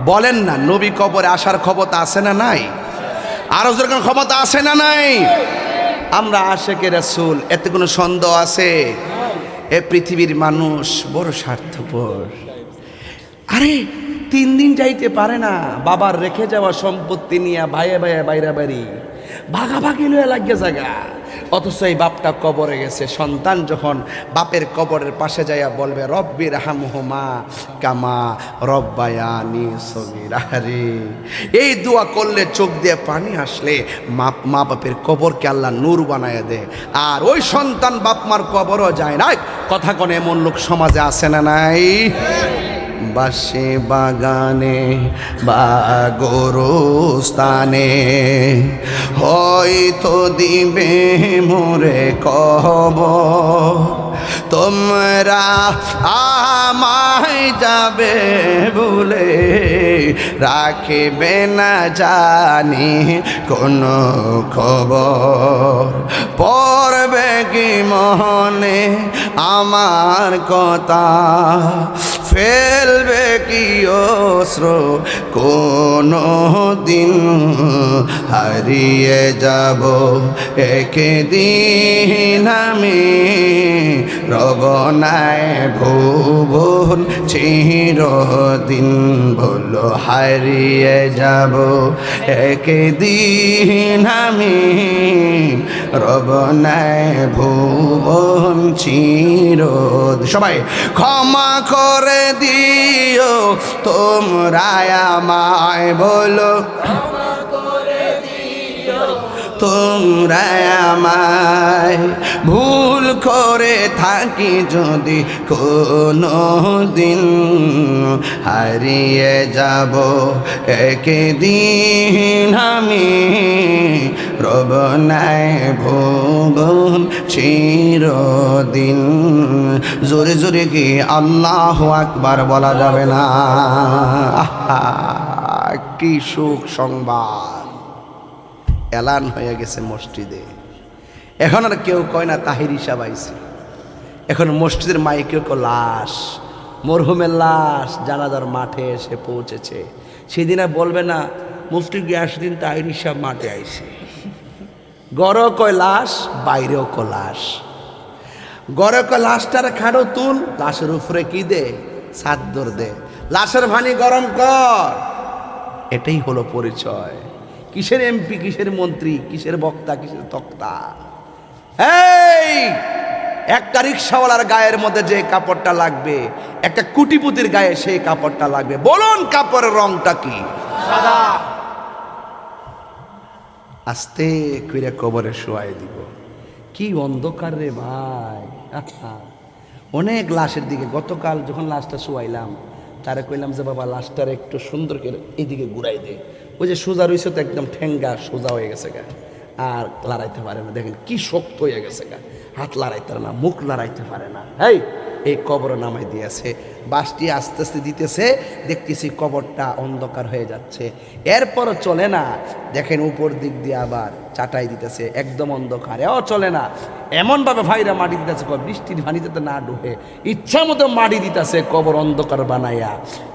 বলেন না নবী কবরে আসার ক্ষমতা আছে না নাই? আরো যেরকম ক্ষমতা আছে না নাই? আমরা আশেকে রাসূল, এতে কোনো সন্দেহ আছে? এ পৃথিবীর মানুষ বড় স্বার্থপর। আরে 3 দিন যাইতে পারে না বাবার রেখে যাওয়া সম্পত্তি নিয়ে ভাইয়ে ভাইয়ে বাইরা বাড়ি ভাগাভাগি লয়ে লাগিয়ে জায়গা, অথচ এই বাপটা কবরে গেছে। সন্তান যখন বাপের কবরের পাশে যাইয়া বলবে রব্বির হামহুমা কামা রব্বায়ানি সগীরা, রে এই দোয়া করলে চোখ দিয়ে পানি আসলে মা বাপের কবরকে আল্লাহ নূর বানায় দেয়। আর ওই সন্তান বাপ মার কবরও যায় না। কথা কোন এমন লোক সমাজে আছে না নাই? বাসে বাগানে বা গোরস্থানে হয়তো দিবে মোরে কবর, তোমরা আমায় যাবে বলে রাখবে না জানি কোনো খবর, পড়বে কি মনে আমার কথা, ফেলবে কি অস্ত্র কোনো দিন, হারিয়ে যাব একদিন আমি, রবনায় ভুবন চিরদিন, বলো হারিয়ে যাব একদিন আমি, রবনায় ভুবন চিরদিন। সবাই ক্ষমা করে দিও তোমরা আমায়, বলো তোমরা আমায়, ভুল করে থাকি যদি কোনো দিন, হারিয়ে যাব একদিন আমি, রবনায় ভুবন চিরদিন। জোরে জোরে কি আল্লাহু আকবার বলা যাবে না? কি সুখ সংবাদ, এলান হয়ে গেছে মসজিদে। এখন আর কেউ কয় না তাহিরি সাহেব আইছে, এখন মসজিদের মাইকেও লাশ, মরহুমের লাশ জানাজার মাঠে এসে পৌঁছেছে। সেদিন আর বলবে না মুফতি গিয়াসউদ্দিন তাহিরি সাহেব মাঠে আইছে। গড়ও কয় লাশ, বাইরেও কয় লাশ। গড়ে কয় লাশটার খাড়ো তুল, লাশের উপরে কি দে, চাদর দে, লাশের ভানি গরম কর। এটাই হলো পরিচয়। কিসের এমপি, কিসের মন্ত্রী, কিসের বক্তা, কিসের তক্তা। এই একটা রিক্সাওয়ালার গায়ের মধ্যে যে কাপড়টা লাগবে, একটা কুটিপুতির গায়ে সেই কাপড়টা লাগবে। বলুন কাপড়ের রংটা কি? সাদা। আস্তে করে কবরে শোয়াই দিব। কি অন্ধকার রে ভাই। অনেক লাশের দিকে, গতকাল যখন লাশটা শোয়াইলাম তারে কইলাম যে বাবা লাশটার একটু সুন্দর করে এদিকে ঘুরাই দে। ওই যে সোজা রয়েছে তো একদম ঠেঙ্গা সোজা হয়ে গেছে গা। আর লড়াইতে পারে না। দেখেন কি শক্ত হয়ে গেছে গা, হাত লড়াইতে পারে না, মুখ লড়াইতে পারে না। এই কবর নামাই দিয়েছে, বাসটি আস্তে আস্তে দিতেছে, দেখতেছি কবরটা অন্ধকার হয়ে যাচ্ছে। এরপরও চলে না, দেখেন উপর দিক দিয়ে আবার চাটাই দিতেছে, একদম অন্ধকার, এও চলে না। এমনভাবে ভাইরা মাটি দিতেছে, বৃষ্টির পানিতে তো না ডুবে, ইচ্ছা মতো মাটি দিতেছে, কবর অন্ধকার বানাইয়া,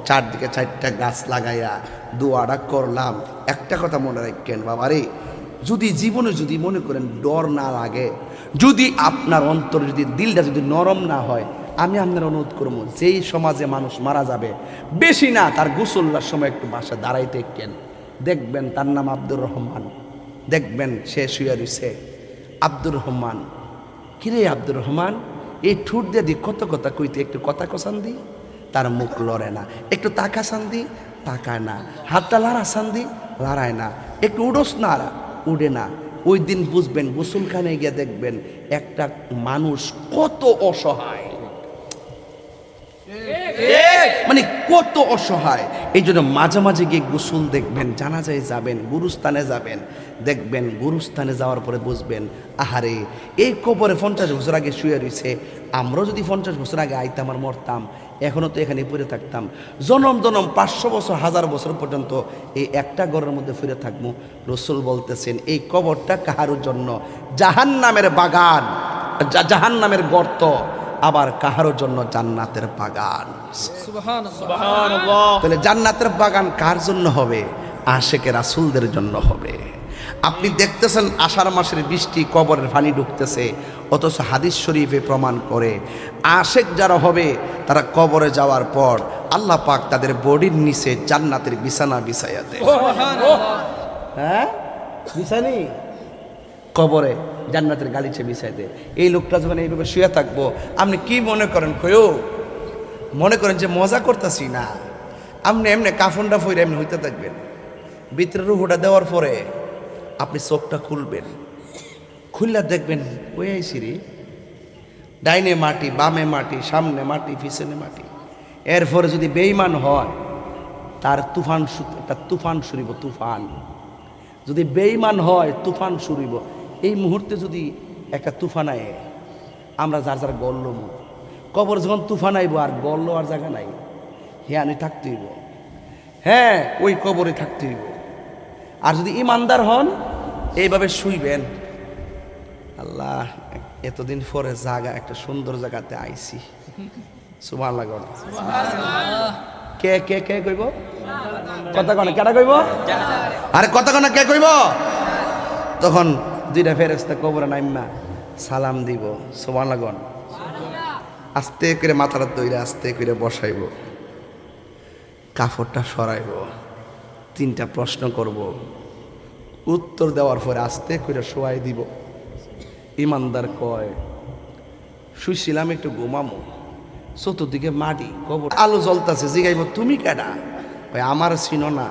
চারদিকে 4টা গাছ লাগাইয়া দোয়াটা করলাম। একটা কথা মনে রাখেন বাবারে, যদি জীবনে যদি মনে করেন ডর না লাগে, যদি আপনার অন্তরে যদি দিলটা যদি নরম না হয়, আমি আপনার অনুরোধ করবো, যেই সমাজে মানুষ মারা যাবে বেশি না, তার গোসল্লার সময় একটু বাসা দাঁড়াইতে কেন, দেখবেন তার নাম আব্দুর রহমান, দেখবেন সে শুয়ে রয়েছে। আব্দুর রহমান, কিরে আব্দুর রহমান, এই ঠুট দিয়ে দি কত কথা কইতে, একটু কথা কসান দি, তার মুখ লড়ে না, একটু তাকাসান দি, তাকায় না, হাতটা লাড়াসান দি, লড়ায় না, একটু উডোস না, উড়ে না। ওই দিন বুঝবেন, গোসলখানে গিয়ে দেখবেন একটা মানুষ কত অসহায়, মানে কত অসহায়। এই জন্য মাঝে মাঝে গিয়ে গোসল দেখবেন, জানাজায় যাবেন, গুরুস্থানে যাবেন, দেখবেন গুরুস্থানে যাওয়ার পরে বুঝবেন, আহারে এই কবরে 50 বছর আগে শুয়ে রয়েছে, আমরাও যদি 50 বছর আগে আইতাম আর মরতাম, এখনও তো এখানে পড়ে থাকতাম, জনম জনম 500 বছর 1000 বছর পর্যন্ত এই একটা ঘরের মধ্যে ফিরে থাকবো। রসুল বলতেছেন এই কবরটা কাহারুর জন্য জাহান্নামের বাগান, জাহান্নামের গর্ত, আবার কাহারোর জন্য জান্নাতের বাগান। সুবহানাল্লাহ। তাহলে জান্নাতের বাগান কার জন্য হবে? আশেকে রাসূলদের জন্য হবে। আপনি দেখতেছেন আষাঢ় মাসের বৃষ্টি, কবরের পানি ঢুকতেছে, অথচ হাদিস শরীফে প্রমাণ করে আশেক যারা হবে তারা কবরে যাওয়ার পর আল্লাহ পাক তাদের বডির নিচে জান্নাতের বিছানা বিছাইয়া দেয়। হ্যাঁ, বিছানি কবরে জান্নাতের গালিচে বিছাই দেয়। এই লোকটা যখন এইভাবে শুয়ে থাকবো, আপনি কি মনে করেন? কয়ও মনে করেন যে মজা করতেছি না, আপনি এমনি কাফনটা ফইরে এমনি হইতে থাকবেন। ভিতরে রুহুটা দেওয়ার পরে আপনি চোখটা খুলবেন, খুললে দেখবেন ওই আইসিরি, ডাইনে মাটি, বামে মাটি, সামনে মাটি, পিছনে মাটি। এরপরে যদি বেঈমান হয় তার একটা তুফান শুরিব, তুফান। যদি বেঈমান হয় তুফান শুরিব। এই মুহূর্তে যদি একটা তুফান আয়, আমরা যার যার গল্ল মুখ, কবর যখন তুফান আইব আর গল্ল আর জায়গা নাই, হিয়ানি থাকতে হইব, হ্যাঁ ওই কবরে থাকতে হইব। আর যদি ইমানদার হন এইভাবে শুইবেন, আল্লাহ এতদিন পরে জায়গা, একটা সুন্দর জায়গাতে আইছি, সুবহানাল্লাহ। কে কে কে কইব? কথা কনা কেটা কইব? আরে কথা কনা কে কইব? তখন 2টা ফেরেশতা কবরে নাইমা সালাম দিব, সুবহানাল্লাহ। আস্তে করে মাথাটা দইরা আস্তে করে বসাইব, কাপড়টা সরাইব, 3টা প্রশ্ন করব, উত্তর দেওয়ার পরে আস্তে করে শোয়াই দিব। ইমানদার কয় শুইছিলাম একটু ঘুমামো, চতুর্দিকে মাটি, কবর, আলো জ্বলতাছে, জিগাইব তুমি কেডা? ভাই আমার চিনো না,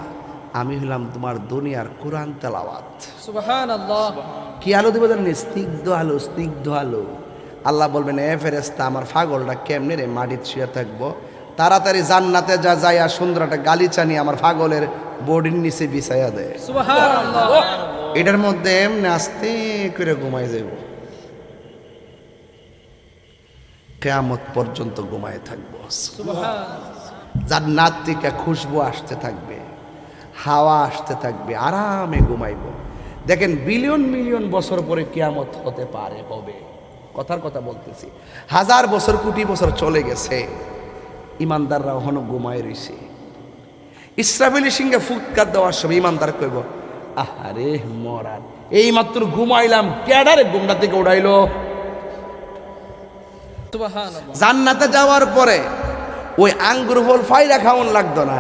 আমি হলাম তোমার দুনিয়ার কোরআন তেলাওয়াত। সুবহানাল্লাহ। কি আলো দিব জানেন? স্নিগ্ধ আলো, স্নিগ্ধ আলো। আল্লাহ বলবেন, এ ফেরেশতা আমার পাগলটা কেমনে রে মাটিতে শুয়ে থাকবো, তাড়াতাড়ি জান্নাতে যা যাইয়া সুন্দর একটা গালিচা নিয়ে আমার পাগলের বডির নিচে বিছাইয়া দেয়। সুবহানাল্লাহ। এটার মধ্যে এমনি আস্তে করে ঘুমাই যাইব, কিয়ামত পর্যন্ত ঘুমায় থাকবো। জান্নাত থেকে খুশবু আসতে থাকবে, হাওয়া আসতে থাকবে, আরামে ঘুমাইব। দেখেন বিলিয়ন মিলিয়ন বছর পরে কিয়ামত হতে পারে, হবে, কথার কথা বলতেছি। 1000 বছর, কোটি বছর চলে গেছে, ইমানদাররা এখনো ঘুমায় রইছে। ইসরাফিলের সিংহে ফুৎকার দেওয়ার সময় ইমানদার কইব, আহারে মরার, এই মাত্র ঘুমাইলাম, কেডারে ঘুমটা থেকে উড়াইলো। জান্নাতে যাওয়ার পরে ওই আঙ্গুর ফল ফাইরা খাওয়ান লাগতো না,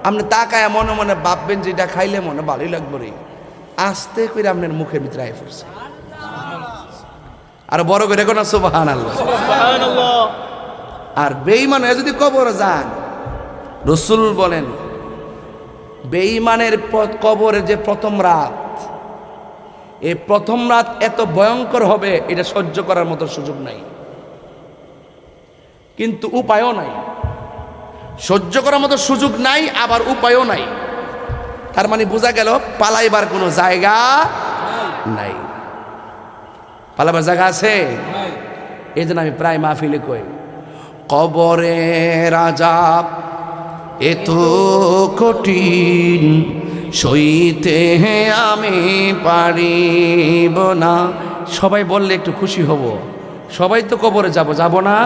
আপনি তাকায় মনে মনে ভাববেন যেটা খাইলে মনে ভালোই লাগবে রে, আস্তে করে আপনার মুখের ভিতরে আই পড়ছে। আর বড় করে কোনো সুবহানাল্লাহ। আর বেঈমান হয়ে যদি কবর যান, রসুল বলেন বেঈমানের কবরের যে প্রথম রাত, এই প্রথম রাত এত ভয়ঙ্কর হবে, এটা সহ্য করার মতো সুযোগ নাই, কিন্তু উপায়ও নাই। সহ্য করার মতো সুযোগ নাই, আবার উপায়ও নাই। তার মানে বোঝা গেল পালাইবার কোনো জায়গা নাই। পালাবার জায়গা আছে? এই জন্য আমি প্রায় মাহফিলে কই, কবরের আযাব এত কঠিন সইতে আমি পারিব না। সবাই বললে একটু খুশি হব। সবাই তো কবরে যাব না?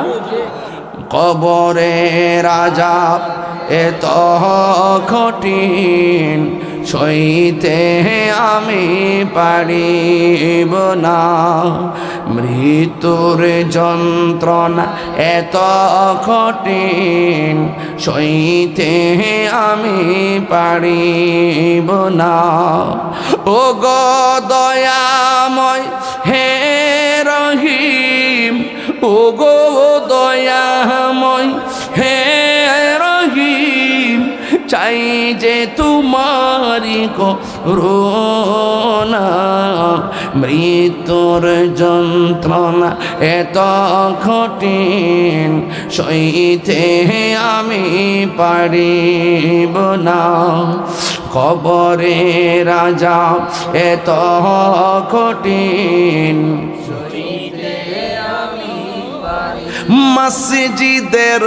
কবরের আযাব এত কঠিন সইতে আমি পারিব না। মৃত্যুর যন্ত্রণা এত কঠিন সইতে আমি পারিব না। ও গো দয়াময় হে রহিম, ও গো দয়াময় হে রহিম, চাই যে তোমারি করুণা। মৃত্যুর যন্ত্রণা এত কঠিন সইতে আমি পারিব না। কবরের আযাব এত কঠিন মসজিদের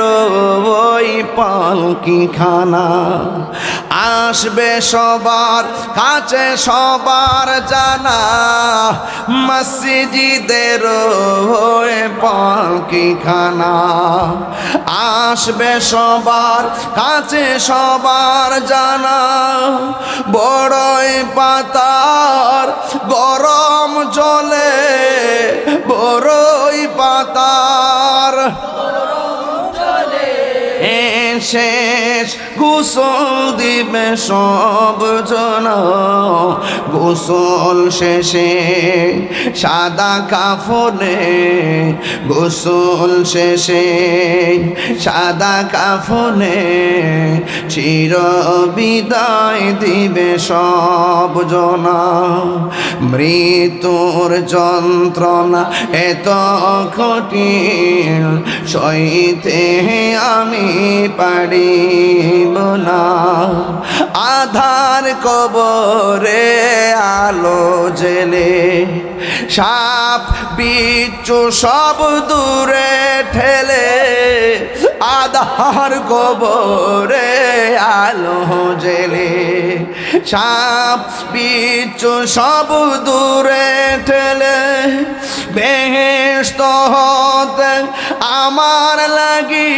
ওই পালকি খানা আসবে সবার কাছে সবার জানা। মসজিদের ওই পালকি খানা আসবে সবার কাছে সবার জানা। বড়ই পাতার গরম জলে বড়ই পাতার শেষ গোসল দিবে সব জনা। গোসল শেষে সাদা কাফনে, গোসল শেষে সাদা কাফনে চির বিদায় দিবে সব জনা। মৃত্যুর যন্ত্রণা এত কঠিন সইতে আমি পারিব না। আধার কবরে আলো জেলে সাপ বিচ্ছু সব দূরে ঠেলে। আধার কবরে আলো জেলে সাপ বিচ্ছু সব দূরে ঠেলে। বেহেশত হতে আমার লাগি,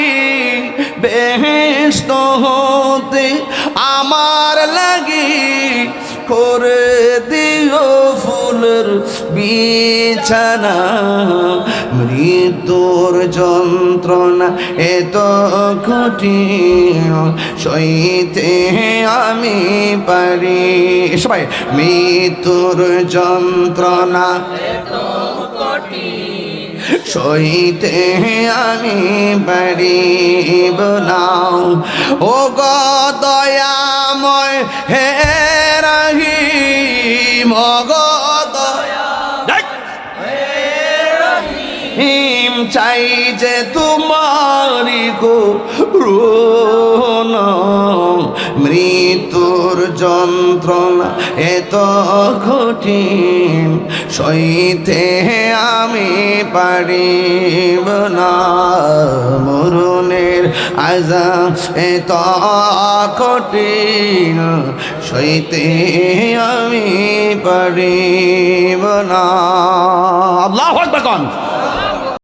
বেহেশত হতে আমার লাগি করে দিও ফুলের বিছানা। মৃত্যুর যন্ত্রণা এত কঠিন সইতে আমি পারি। সবাই মৃত্যুর যন্ত্রণা সইতে আমি পারিব না। ও গো দয়াময় হে রহিম, ও গো দয়াময় চাই যে তোমারি করুণা। মৃত্যুর যন্ত্রণা এত কঠিন সইতে আমি পারিব না। মরণের আযাব এত কঠিন সইতে আমি পারিব না। আল্লাহু আকবার।